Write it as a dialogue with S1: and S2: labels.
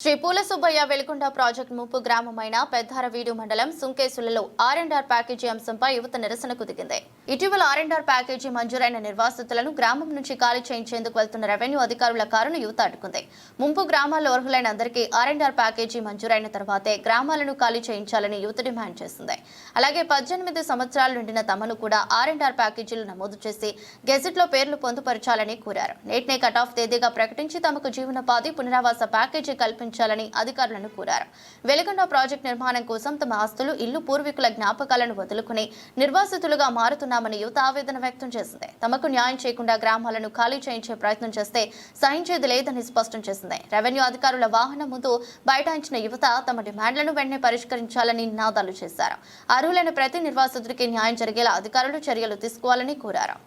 S1: శ్రీ పూల సుబ్బయ్య వెలుగొండ ప్రాజెక్టు ముప్పు గ్రామమైన పెద్దారవీడు మండలం సుంకేసులలో ఆర్&ఆర్ ప్యాకేజీ అంశంపై యువత నిరసనకు దిగింది. ఇటీవల ఆర్&ఆర్ ప్యాకేజీ మంజూరైన నిర్వాసితులను గ్రామం నుంచి ఖాళీ చేయించేందుకు వెళ్తున్న రెవెన్యూ అధికారుల కారును యువత అడ్డుకుంది. ముంపు గ్రామాల్లో అర్హులైన అందరికీ ఆర్&ఆర్ ప్యాకేజీ మంజూరైన తర్వాతే గ్రామాలను ఖాళీ చేయించాలని యువత డిమాండ్ చేసింది. అలాగే 18 సంవత్సరాలు నిండిన తమను కూడా ఆర్&ఆర్ ప్యాకేజీలు నమోదు చేసి గెజెట్లో పేర్లు పొందుపరచాలని కోరారు. నేటినే కటాఫ్ తేదీగా ప్రకటించి తమకు జీవనోపాధి పునరావాస ప్యాకేజీ కల్పించాలని అధికారులను కోరారు. వెలుగొండ ప్రాజెక్టు నిర్మాణం కోసం తమ ఆస్తులు, ఇల్లు, పూర్వీకుల జ్ఞాపకాలను వదులుకుని నిర్వాసితులుగా మారుతున్నామని యువత ఆవేదన వ్యక్తం చేసింది. తమకు న్యాయం చేయకుండా గ్రామాలను ఖాళీ చేయించే ప్రయత్నం చేస్తే సహించేది లేదని స్పష్టం చేసింది. రెవెన్యూ అధికారుల వాహనం ముందు బైఠాయించిన యువత తమ డిమాండ్లను వెంటనే పరిష్కరించాలని నినాదాలు చేశారు. అర్హులైన ప్రతి నిర్వాసితుడికి న్యాయం జరిగేలా అధికారులు చర్యలు తీసుకోవాలని కోరారు.